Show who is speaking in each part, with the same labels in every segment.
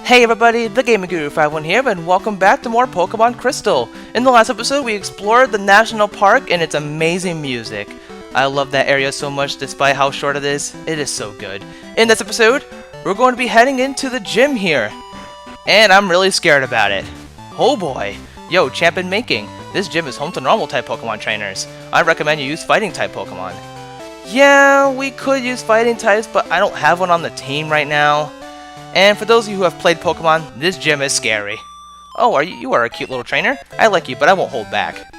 Speaker 1: Hey everybody, the Gaming Guru 51 here, and welcome back to more Pokemon Crystal. In the last episode, we explored the National Park and its amazing music. I love that area so much despite how short it is. It is so good. In this episode, we're going to be heading into the gym here. And I'm really scared about it. Oh boy. Yo, champion making. This gym is home to normal type Pokemon trainers. I recommend you use fighting type Pokemon. Yeah, we could use fighting types, but I don't have one on the team right now. And for those of you who have played Pokemon, this gym is scary. Oh, you are a cute little trainer. I like you, but I won't hold back.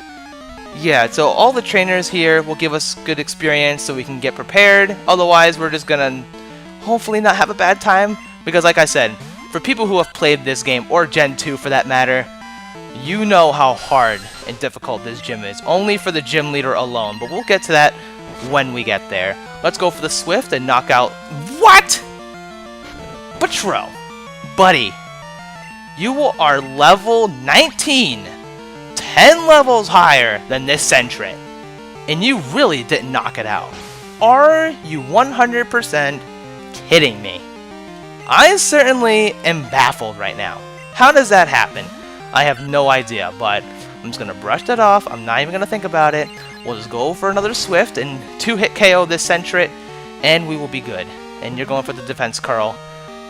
Speaker 1: Yeah, so all the trainers here will give us good experience so we can get prepared. Otherwise, we're just gonna hopefully not have a bad time. Because like I said, for people who have played this game, or Gen 2 for that matter, you know how hard and difficult this gym is. Only for the gym leader alone, but we'll get to that when we get there. Let's go for the Swift and knock out... What?! Patro, buddy, you are level 19, 10 levels higher than this Sentret, and you really didn't knock it out. Are you 100% kidding me? I certainly am baffled right now. How does that happen? I have no idea, but I'm just going to brush that off. I'm not even going to think about it. We'll just go for another Swift and 2-hit KO this Sentret, and we will be good. And you're going for the Defense Curl.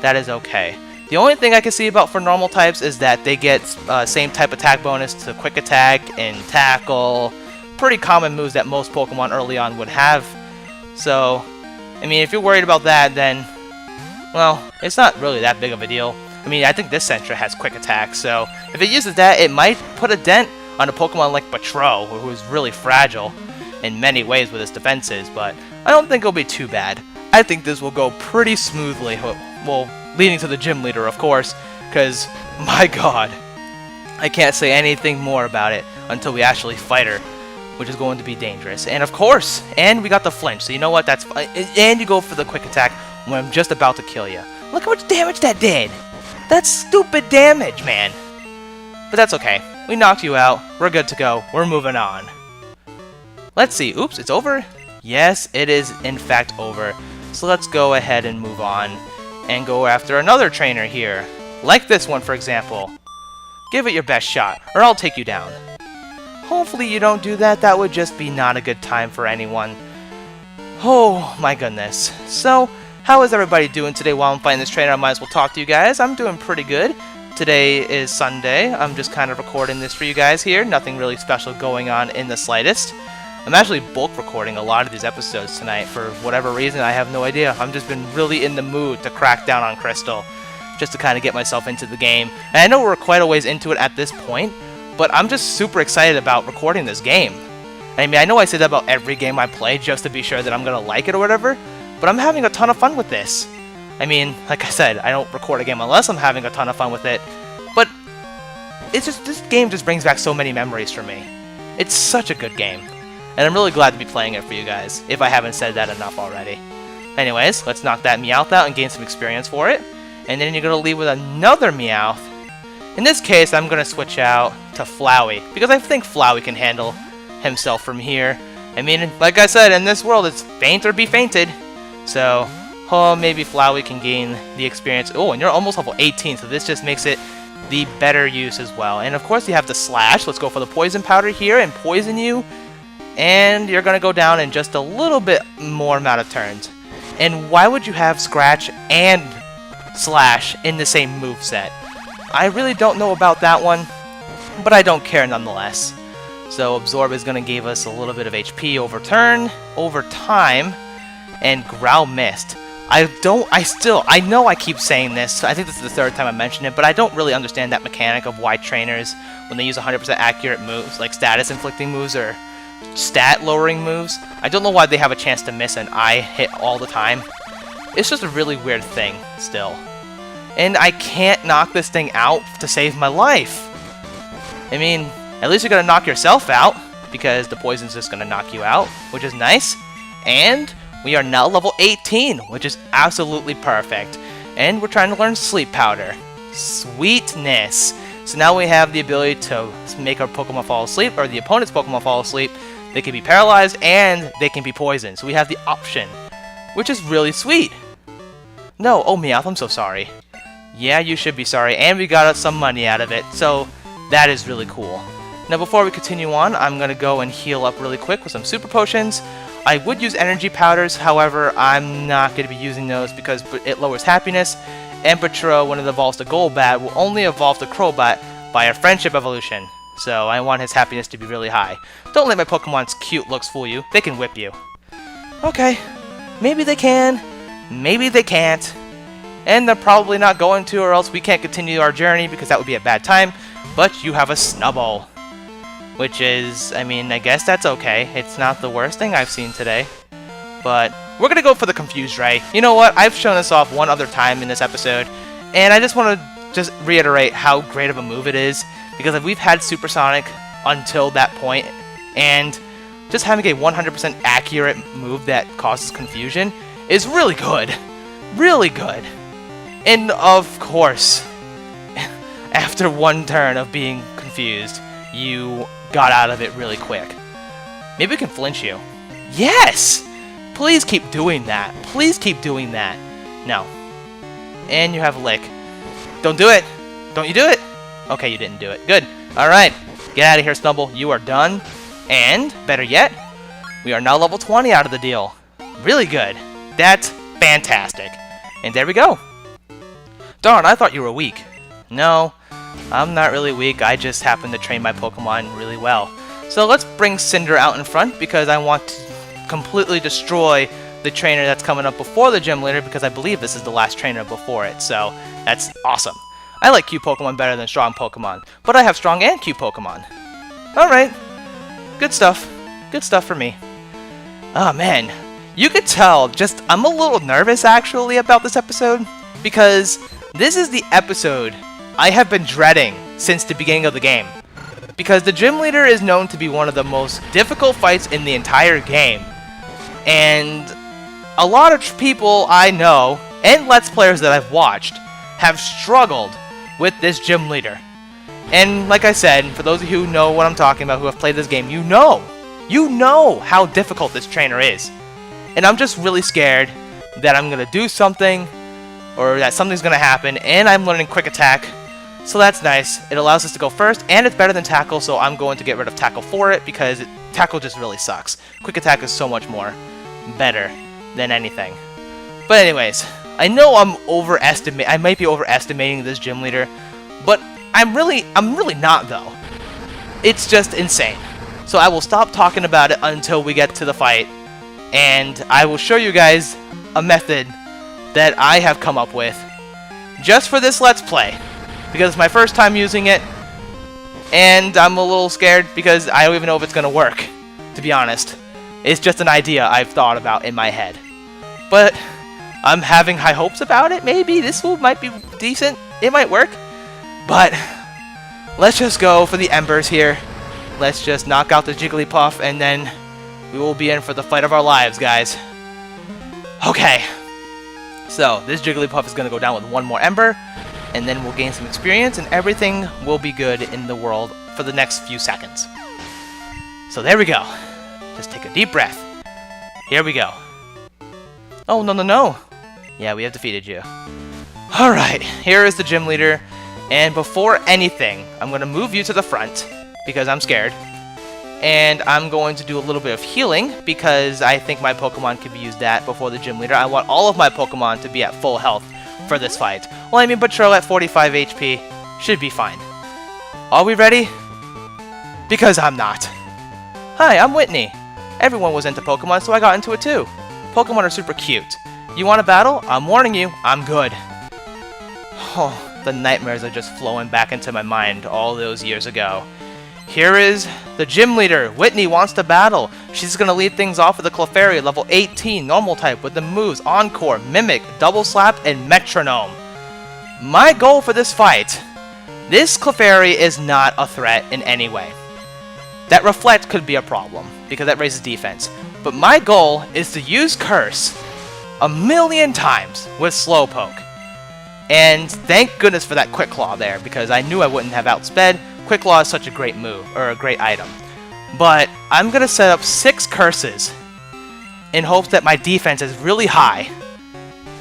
Speaker 1: That is okay. The only thing I can see about for normal types is that they get same type attack bonus to Quick Attack and Tackle. Pretty common moves that most Pokemon early on would have. So, I mean, if you're worried about that, then, well, it's not really that big of a deal. I mean, I think this Sentret has Quick Attack, so if it uses that, it might put a dent on a Pokemon like Patro, who is really fragile in many ways with its defenses, but I don't think it'll be too bad. I think this will go pretty smoothly, well, leading to the gym leader, of course, because, my god, I can't say anything more about it until we actually fight her, which is going to be dangerous. And of course, and we got the flinch, so you know what, that's fine. And you go for the quick attack when I'm just about to kill you. Look how much damage that did! That's stupid damage, man! But that's okay. We knocked you out, we're good to go, we're moving on. Let's see, oops, it's over? Yes, it is in fact over. So let's go ahead and move on and go after another trainer here. Like this one, for example. Give it your best shot, or I'll take you down. Hopefully you don't do that. That would just be not a good time for anyone. Oh, my goodness. So, how is everybody doing today while I'm fighting this trainer? I might as well talk to you guys. I'm doing pretty good. Today is Sunday. I'm just kind of recording this for you guys here. Nothing really special going on in the slightest. I'm actually bulk recording a lot of these episodes tonight for whatever reason. I have no idea. I've just been really in the mood to crack down on Crystal, just to kind of get myself into the game. And I know we're quite a ways into it at this point, but I'm just super excited about recording this game. I mean, I know I say that about every game I play just to be sure that I'm going to like it or whatever, but I'm having a ton of fun with this. I mean, like I said, I don't record a game unless I'm having a ton of fun with it, but it's just, this game just brings back so many memories for me. It's such a good game. And I'm really glad to be playing it for you guys, if I haven't said that enough already. Anyways, let's knock that Meowth out and gain some experience for it. And then you're going to leave with another Meowth. In this case, I'm going to switch out to Flowey, because I think Flowey can handle himself from here. I mean, like I said, in this world, it's faint or be fainted. So, oh, maybe Flowey can gain the experience. Oh, and you're almost level 18, so this just makes it the better use as well. And of course, you have the Slash. Let's go for the Poison Powder here and poison you. And you're going to go down in just a little bit more amount of turns. And why would you have Scratch and Slash in the same moveset? I really don't know about that one, but I don't care nonetheless. So Absorb is going to give us a little bit of HP over time, and Growl Mist. I know I keep saying this, I think this is the third time I mentioned it, but I don't really understand that mechanic of why trainers, when they use 100% accurate moves, like status inflicting moves or stat lowering moves, I don't know why they have a chance to miss an I hit all the time. It's just a really weird thing still. And I can't knock this thing out to save my life. I mean, at least you're gonna knock yourself out, because the poison's just gonna knock you out, which is nice. And we are now level 18, which is absolutely perfect. And we're trying to learn Sleep Powder. Sweetness. So now we have the ability to make our Pokemon fall asleep, or the opponent's Pokemon fall asleep. They can be paralyzed, and they can be poisoned. So we have the option, which is really sweet. No, oh Meowth, I'm so sorry. Yeah, you should be sorry, and we got us some money out of it, so that is really cool. Now before we continue on, I'm going to go and heal up really quick with some super potions. I would use energy powders, however, I'm not going to be using those because it lowers happiness, and Patro, when it evolves to Golbat, will only evolve to Crobat by a friendship evolution. So I want his happiness to be really high. Don't let my Pokemon's cute looks fool you. They can whip you. Okay, maybe they can, maybe they can't. And they're probably not going to, or else we can't continue our journey because that would be a bad time. But you have a Snubbull. Which is, I mean, I guess that's okay. It's not the worst thing I've seen today. But we're going to go for the Confused Ray. You know what? I've shown this off one other time in this episode. And I just want to reiterate how great of a move it is. Because we've had Supersonic until that point. And just having a 100% accurate move that causes confusion is really good. Really good. And of course, after one turn of being confused, you got out of it really quick. Maybe we can flinch you. Yes! Please keep doing that. Please keep doing that. No. And you have Lick. Don't do it. Don't you do it. Okay, you didn't do it. Good. Alright. Get out of here, Snubbull. You are done. And, better yet, we are now level 20 out of the deal. Really good. That's fantastic. And there we go. Darn, I thought you were weak. No, I'm not really weak. I just happen to train my Pokemon really well. So let's bring Cinder out in front because I want to completely destroy the trainer that's coming up before the gym leader because I believe this is the last trainer before it. So that's awesome. I like Q Pokemon better than strong Pokemon, but I have strong and Q Pokemon. Alright. Good stuff. Good stuff for me. Oh man. You could tell, I'm a little nervous actually about this episode because this is the episode I have been dreading since the beginning of the game. Because the gym leader is known to be one of the most difficult fights in the entire game. And a lot of people I know, and Let's Players that I've watched, have struggled with this gym leader. And like I said, for those of you who know what I'm talking about, who have played this game, you know how difficult this trainer is. And I'm just really scared that I'm going to do something, or that something's going to happen, and I'm learning Quick Attack. So that's nice. It allows us to go first, and it's better than Tackle, so I'm going to get rid of Tackle for it, because Tackle just really sucks. Quick Attack is so much more better than anything. But anyways, I know I might be overestimating this gym leader, but I'm really not though. It's just insane. So I will stop talking about it until we get to the fight, and I will show you guys a method that I have come up with just for this Let's Play. Because it's my first time using it, and I'm a little scared because I don't even know if it's going to work, to be honest. It's just an idea I've thought about in my head. But I'm having high hopes about it. Maybe this move might be decent. It might work. But let's just go for the Embers here. Let's just knock out the Jigglypuff, and then we will be in for the fight of our lives, guys. Okay. So, this Jigglypuff is going to go down with one more Ember, and then we'll gain some experience, and everything will be good in the world for the next few seconds. So there we go. Just take a deep breath. Here we go. Oh, no. Yeah, we have defeated you. Alright, here is the gym leader, and before anything, I'm going to move you to the front, because I'm scared. And I'm going to do a little bit of healing, because I think my Pokemon could use that before the gym leader. I want all of my Pokemon to be at full health for this fight. Well, I mean, Patro at 45 HP should be fine. Are we ready? Because I'm not. Hi, I'm Whitney. Everyone was into Pokemon, so I got into it too. Pokemon are super cute. You want a battle? I'm warning you, I'm good. Oh, the nightmares are just flowing back into my mind all those years ago. Here is the gym leader. Whitney wants to battle. She's going to lead things off with a Clefairy, level 18, normal type, with the moves Encore, Mimic, Double Slap, and Metronome. My goal for this fight, this Clefairy is not a threat in any way. That Reflect could be a problem, because that raises defense. But my goal is to use Curse 1,000,000 times with Slowpoke. And thank goodness for that Quick Claw there, because I knew I wouldn't have outsped. Quick Claw is such a great move, or a great item. But I'm going to set up 6 curses in hopes that my defense is really high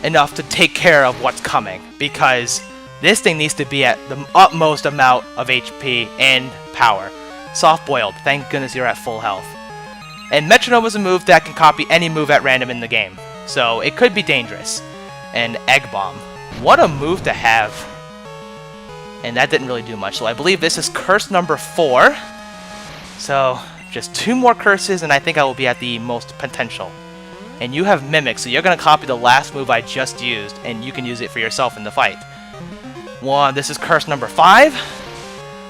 Speaker 1: enough to take care of what's coming. Because This thing needs to be at the utmost amount of HP and power. Soft boiled, thank goodness you're at full health. And Metronome is a move that can copy any move at random in the game, so it could be dangerous. And Egg Bomb, what a move to have. And that didn't really do much, so I believe this is curse number 4. So, just 2 more curses and I think I will be at the most potential. And you have Mimic, so you're going to copy the last move I just used, and you can use it for yourself in the fight. This is curse number 5.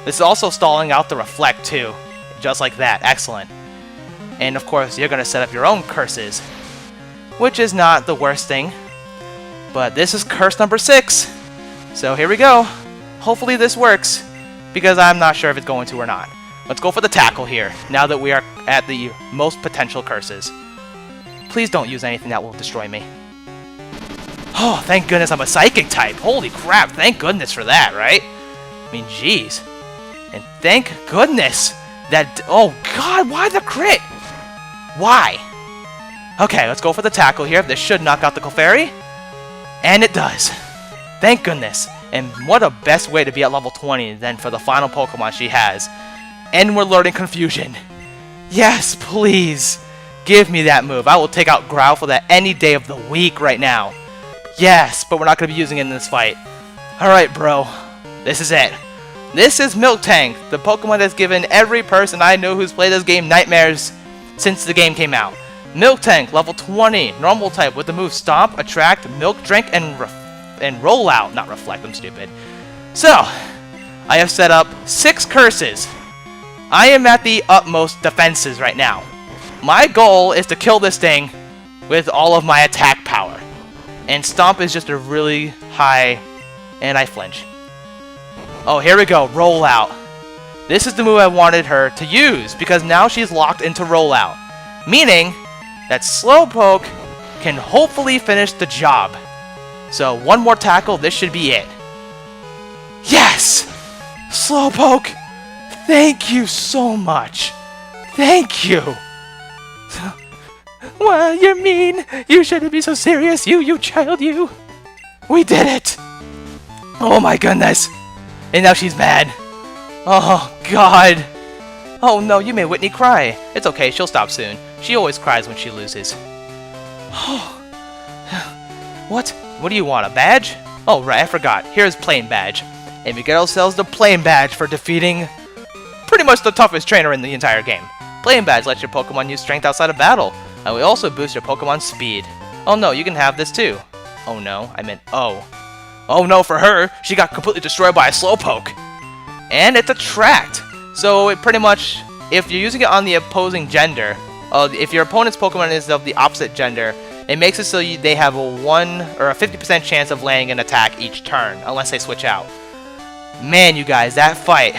Speaker 1: This is also stalling out the Reflect too, just like that, excellent. And of course, you're going to set up your own curses, which is not the worst thing. But this is curse number 6. So here we go. Hopefully this works, because I'm not sure if it's going to or not. Let's go for the tackle here, now that we are at the most potential curses. Please don't use anything that will destroy me. Oh, thank goodness I'm a Psychic type. Holy crap, thank goodness for that, right? I mean, jeez. And thank goodness that... Oh god, why the crit? Why? Okay, let's go for the tackle here. This should knock out the Clefairy. And it does. Thank goodness. And what a best way to be at level 20 than for the final Pokemon she has. And we're learning Confusion. Yes, please. Give me that move. I will take out Growlithe that any day of the week right now. Yes, but we're not going to be using it in this fight. Alright, bro. This is it. This is Miltank, the Pokemon that's given every person I know who's played this game nightmares since the game came out. Miltank, level 20, normal type with the move Stomp, Attract, Milk Drink, and Roll Out. Not Reflect, I'm stupid. So, I have set up 6 curses. I am at the utmost defenses right now. My goal is to kill this thing with all of my attack power. And Stomp is just a really high, and I flinch. Oh, here we go, Roll Out. This is the move I wanted her to use, because now she's locked into Roll Out. Meaning that Slowpoke can hopefully finish the job. So, one more tackle, this should be it. Yes! Slowpoke, thank you so much. Thank you. Well, you're mean. You shouldn't be so serious. You child, you. We did it. Oh my goodness. And now she's mad. Oh, God. Oh no, you made Whitney cry. It's okay, she'll stop soon. She always cries when she loses. What? What do you want, a badge? Oh, right, I forgot. Here's Plain Badge. And we get ourselves the Plain Badge for defeating pretty much the toughest trainer in the entire game. Plain Badge lets your Pokemon use strength outside of battle. And we also boost your Pokemon's speed. Oh no, you can have this too. Oh no, I meant oh. Oh no, for her, she got completely destroyed by a Slowpoke. And it's Attract. So it pretty much, if you're using it on the opposing gender, if your opponent's Pokemon is of the opposite gender, it makes it so they have a 1 or a 50% chance of landing an attack each turn, unless they switch out. Man, you guys, that fight.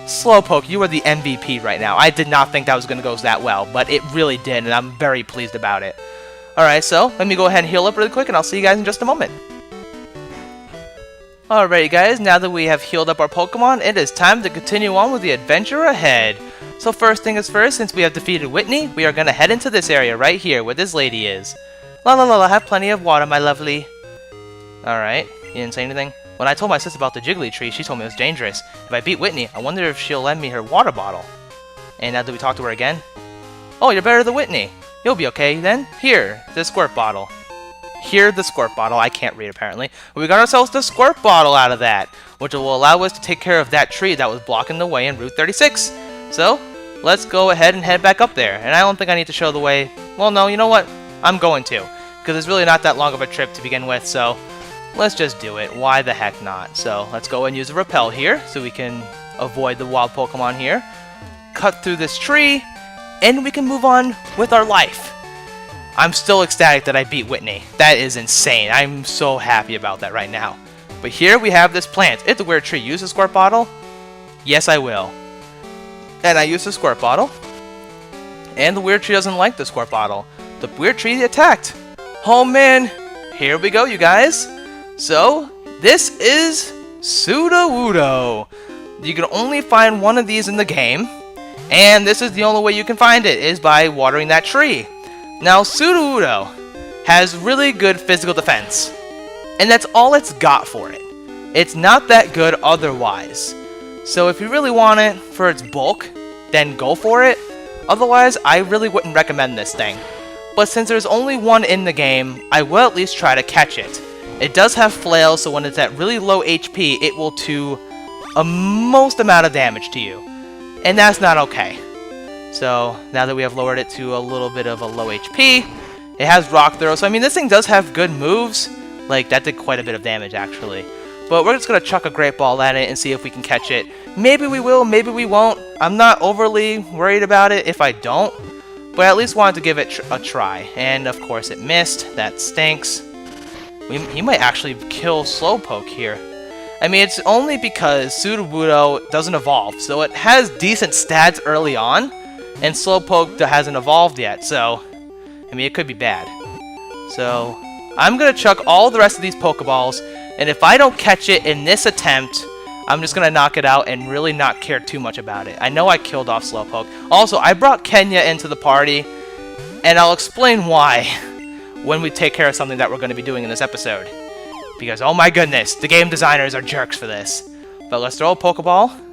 Speaker 1: Slowpoke, you are the MVP right now. I did not think that was going to go that well, but it really did, and I'm very pleased about it. Alright, so let me go ahead and heal up really quick, and I'll see you guys in just a moment. Alright guys, now that we have healed up our Pokemon, it is time to continue on with the adventure ahead. So first thing is first, since we have defeated Whitney, we are going to head into this area right here, where this lady is. La la la la, have plenty of water, my lovely. Alright, you didn't say anything? When I told my sister about the Jiggly tree, she told me it was dangerous. If I beat Whitney, I wonder if she'll lend me her water bottle. And now that we talk to her again? Oh, you're better than Whitney. You'll be okay then. Here, the squirt bottle. Here, the squirt bottle. I can't read apparently. But we got ourselves the squirt bottle out of that, which will allow us to take care of that tree that was blocking the way in Route 36. So, let's go ahead and head back up there. And I don't think I need to show the way. Well, no, you know what? I'm going to. Because it's really not that long of a trip to begin with, so let's just do it. Why the heck not? So let's go and use a repel here so we can avoid the wild Pokemon here. Cut through this tree, and we can move on with our life. I'm still ecstatic that I beat Whitney. That is insane. I'm so happy about that right now. But here we have this plant. It's a weird tree. Use a squirt bottle? Yes, I will. And I used the squirt bottle. And the weird tree doesn't like the squirt bottle. The weird tree attacked. Oh man, here we go, you guys. So, this is Sudowoodo. You can only find one of these in the game, and this is the only way you can find it, is by watering that tree. Now, Sudowoodo has really good physical defense, and that's all it's got for it. It's not that good otherwise. So if you really want it for its bulk, then go for it. Otherwise, I really wouldn't recommend this thing. But since there's only one in the game, I will at least try to catch it. It does have flail, so when it's at really low HP, it will do a most amount of damage to you. And that's not okay. So now that we have lowered it to a little bit of a low HP, it has rock throw. So I mean, this thing does have good moves. Like, that did quite a bit of damage actually. But we're just going to chuck a great ball at it and see if we can catch it. Maybe we will, maybe we won't. I'm not overly worried about it if I don't. But I at least wanted to give it a try. And of course it missed. That stinks. He might actually kill Slowpoke here. I mean, it's only because Sudowoodo doesn't evolve. So it has decent stats early on. And Slowpoke hasn't evolved yet. So, I mean, it could be bad. So, I'm going to chuck all the rest of these Pokeballs. And if I don't catch it in this attempt, I'm just going to knock it out and really not care too much about it. I know I killed off Slowpoke. Also, I brought Kenya into the party. And I'll explain why when we take care of something that we're going to be doing in this episode. Because, oh my goodness, the game designers are jerks for this. But let's throw a Pokeball.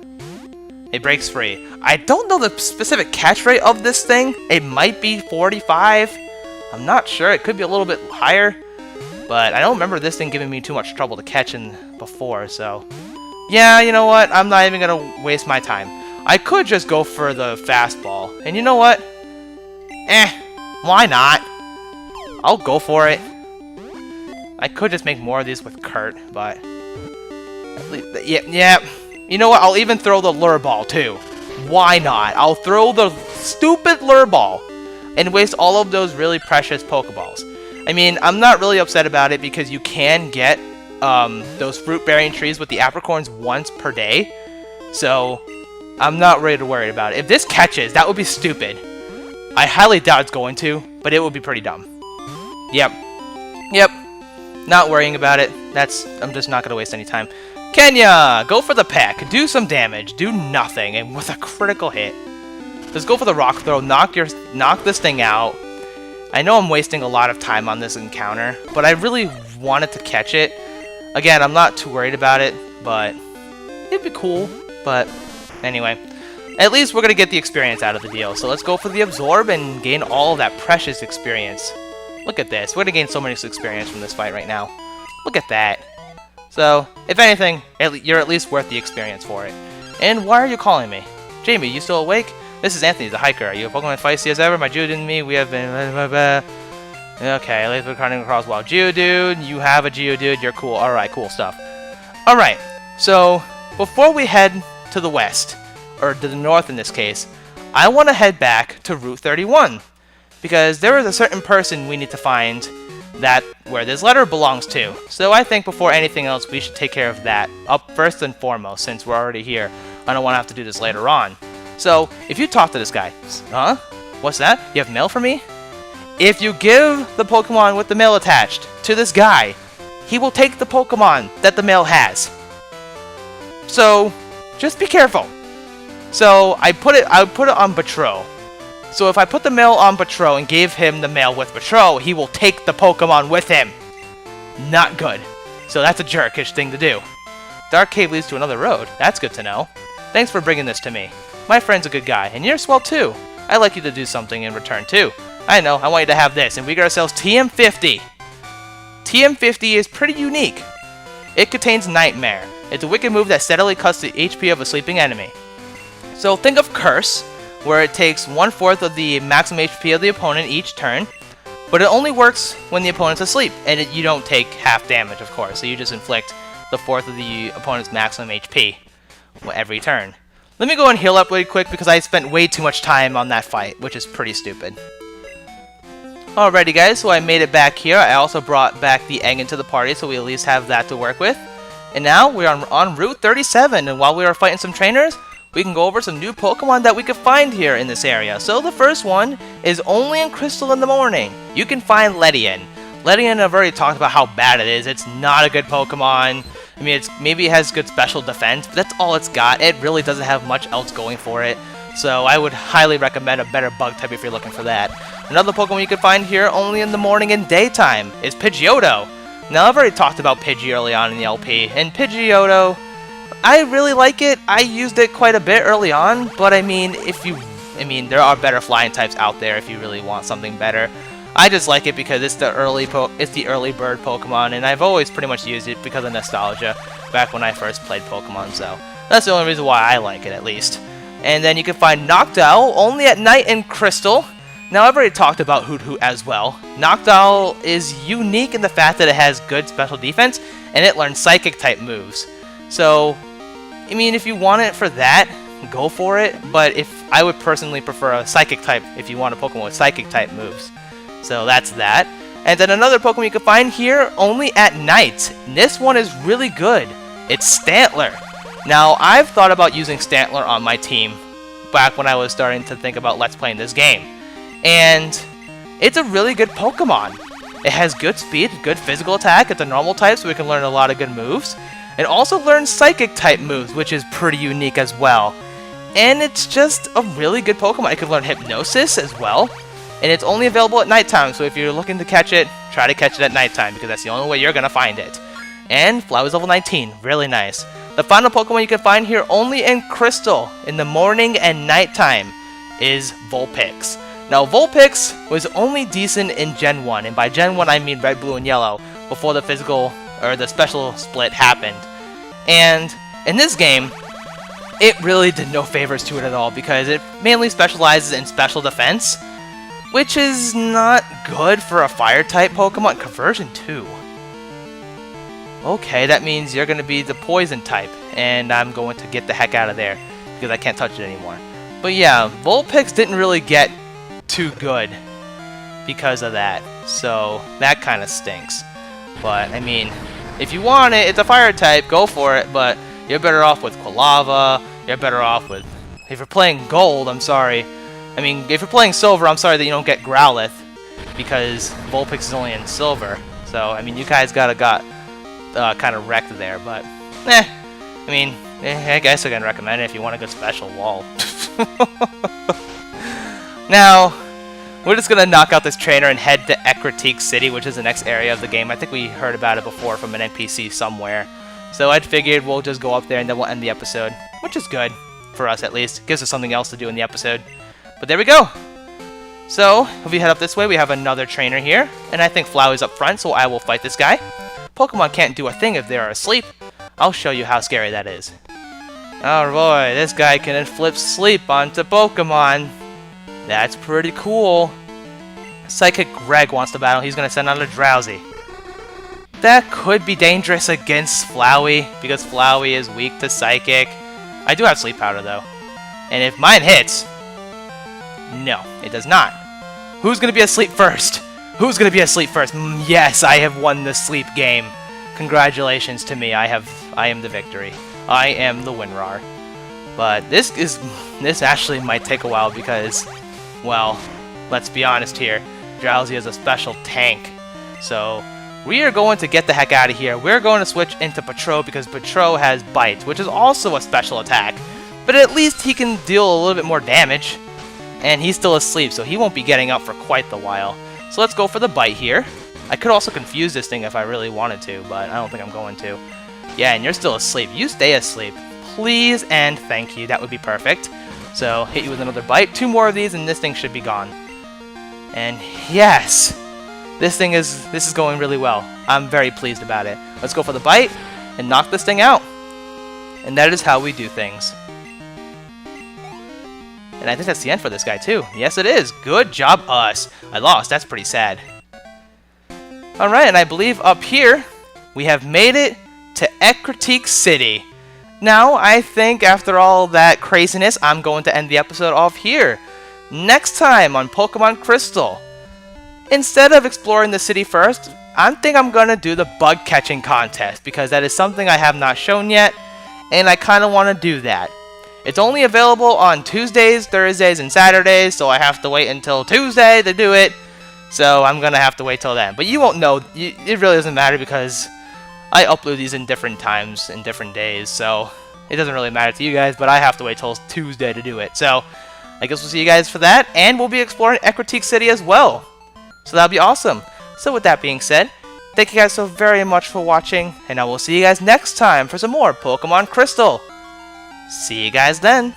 Speaker 1: It breaks free. I don't know the specific catch rate of this thing. It might be 45. I'm not sure. It could be a little bit higher. But I don't remember this thing giving me too much trouble to catch in before, so... Yeah, you know what? I'm not even going to waste my time. I could just go for the fastball. And you know what? Why not? I'll go for it. I could just make more of these with Kurt, but... Yeah. You know what? I'll even throw the lure ball, too. Why not? I'll throw the stupid lure ball and waste all of those really precious Pokeballs. I mean, I'm not really upset about it because you can get those fruit-bearing trees with the apricorns once per day. So, I'm not really worried about it. If this catches, that would be stupid. I highly doubt it's going to, but it would be pretty dumb. Yep. Not worrying about it. I'm just not going to waste any time. Kenya! Go for the peck. Do some damage. Do nothing. And with a critical hit. Just go for the rock throw. Knock this thing out. I know I'm wasting a lot of time on this encounter, but I really wanted to catch it. Again, I'm not too worried about it, but it'd be cool. But anyway, at least we're going to get the experience out of the deal. So let's go for the absorb and gain all of that precious experience. Look at this. We're going to gain so much experience from this fight right now. Look at that. So, if anything, you're at least worth the experience for it. And why are you calling me? Jamie, you still awake? This is Anthony, the hiker. Are you a Pokemon feisty as ever? My Geodude and me, we have been... Okay, at least we're cutting across wild Geodude. You have a Geodude. You're cool. Alright, cool stuff. Alright, so before we head to the west, or to the north in this case, I want to head back to Route 31. Because there is a certain person we need to find where this letter belongs to. So I think before anything else, we should take care of that up first and foremost, since we're already here. I don't want to have to do this later on. So, if you talk to this guy, huh? What's that? You have mail for me? If you give the Pokemon with the mail attached to this guy, he will take the Pokemon that the mail has. So, just be careful. So, I put it on Batro. So if I put the mail on Batro and gave him the mail with Batro, he will take the Pokemon with him. Not good. So that's a jerkish thing to do. Dark Cave leads to another road. That's good to know. Thanks for bringing this to me. My friend's a good guy, and you're swell too. I'd like you to do something in return too. I know, I want you to have this, and we get ourselves TM50. TM50 is pretty unique. It contains Nightmare. It's a wicked move that steadily cuts the HP of a sleeping enemy. So think of Curse, where it takes 1/4 of the maximum HP of the opponent each turn, but it only works when the opponent's asleep, and you don't take half damage, of course, so you just inflict the 1/4 of the opponent's maximum HP every turn. Let me go and heal up really quick because I spent way too much time on that fight, which is pretty stupid. Alrighty guys, so I made it back here. I also brought back the egg into the party, so we at least have that to work with. And now we're on Route 37, and while we are fighting some trainers, we can go over some new Pokemon that we could find here in this area. So the first one is only in Crystal in the morning. You can find Ledian. Ledian, I've already talked about how bad it is. It's not a good Pokemon. I mean, maybe it has good special defense, but that's all it's got. It really doesn't have much else going for it. So I would highly recommend a better bug type if you're looking for that. Another Pokemon you can find here only in the morning and daytime is Pidgeotto. Now, I've already talked about Pidgey early on in the LP, and Pidgeotto, I really like it. I used it quite a bit early on, but I mean, there are better flying types out there if you really want something better. I just like it because it's the early bird Pokemon, and I've always pretty much used it because of nostalgia back when I first played Pokemon, so that's the only reason why I like it, at least. And then you can find Noctowl only at night in Crystal. Now, I've already talked about Hoot as well. Noctowl is unique in the fact that it has good special defense, and it learns Psychic-type moves. So, I mean, if you want it for that, go for it, but I would personally prefer a Psychic-type if you want a Pokemon with Psychic-type moves. So that's that. And then another Pokemon you can find here only at night. This one is really good. It's Stantler. Now, I've thought about using Stantler on my team back when I was starting to think about Let's Playing this game. And it's a really good Pokemon. It has good speed, good physical attack. It's a normal type, so we can learn a lot of good moves. It also learns Psychic-type moves, which is pretty unique as well. And it's just a really good Pokemon. It can learn Hypnosis as well. And it's only available at nighttime, so if you're looking to catch it, try to catch it at nighttime, because that's the only way you're going to find it. And Flowey's level 19, really nice. The final Pokemon you can find here only in Crystal, in the morning and nighttime, is Vulpix. Now, Vulpix was only decent in Gen 1, and by Gen 1 I mean Red, Blue, and Yellow, before the the special split happened. And in this game, it really did no favors to it at all, because it mainly specializes in special defense, which is not good for a Fire-type Pokemon. Conversion 2. Okay, that means you're going to be the Poison type, and I'm going to get the heck out of there, because I can't touch it anymore. But yeah, Vulpix didn't really get too good because of that, so that kind of stinks. But, I mean, if you want it, it's a Fire-type, go for it, but you're better off with Quilava, you're better off with... If you're playing Gold, I'm sorry. I mean, if you're playing Silver, I'm sorry that you don't get Growlithe, because Vulpix is only in Silver. So, I mean, you guys got kind of wrecked there, but, I mean, I guess I can recommend it if you want a good special wall. Now, we're just going to knock out this trainer and head to Ecruteak City, which is the next area of the game. I think we heard about it before from an NPC somewhere. So I figured we'll just go up there and then we'll end the episode, which is good, for us at least. Gives us something else to do in the episode. But there we go! So, if we head up this way, we have another trainer here, and I think Flowey's up front, so I will fight this guy. Pokemon can't do a thing if they are asleep. I'll show you how scary that is. Oh boy, this guy can inflict sleep onto Pokemon. That's pretty cool. Psychic Greg wants to battle. He's going to send out a Drowsy. That could be dangerous against Flowey, because Flowey is weak to Psychic. I do have Sleep Powder, though. And if mine hits... No, it does not. Who's going to be asleep first? Who's going to be asleep first? Yes, I have won the sleep game. Congratulations to me. I am the victory. I am the WinRAR. But this actually might take a while because, well, let's be honest here. Drowsy is a special tank. So, we are going to get the heck out of here. We're going to switch into Patro because Patro has Bite, which is also a special attack. But at least he can deal a little bit more damage. And he's still asleep, so he won't be getting up for quite the while. So let's go for the Bite here. I could also confuse this thing if I really wanted to, but I don't think I'm going to. Yeah, and you're still asleep. You stay asleep. Please and thank you. That would be perfect. So, hit you with another Bite. 2 more of these, and this thing should be gone. And yes! This is going really well. I'm very pleased about it. Let's go for the Bite and knock this thing out. And that is how we do things. And I think that's the end for this guy, too. Yes, it is. Good job, us. I lost. That's pretty sad. Alright, and I believe up here, we have made it to Ecruteak City. Now, I think after all that craziness, I'm going to end the episode off here. Next time on Pokemon Crystal. Instead of exploring the city first, I think I'm going to do the bug catching contest, because that is something I have not shown yet, and I kind of want to do that. It's only available on Tuesdays, Thursdays, and Saturdays, so I have to wait until Tuesday to do it. So I'm going to have to wait till then. But you won't know. It really doesn't matter because I upload these in different times, in different days. So it doesn't really matter to you guys, but I have to wait till Tuesday to do it. So I guess we'll see you guys for that. And we'll be exploring Ecruteak City as well. So that'll be awesome. So with that being said, Thank you guys so very much for watching, and I will see you guys next time for some more Pokemon Crystal. See you guys then!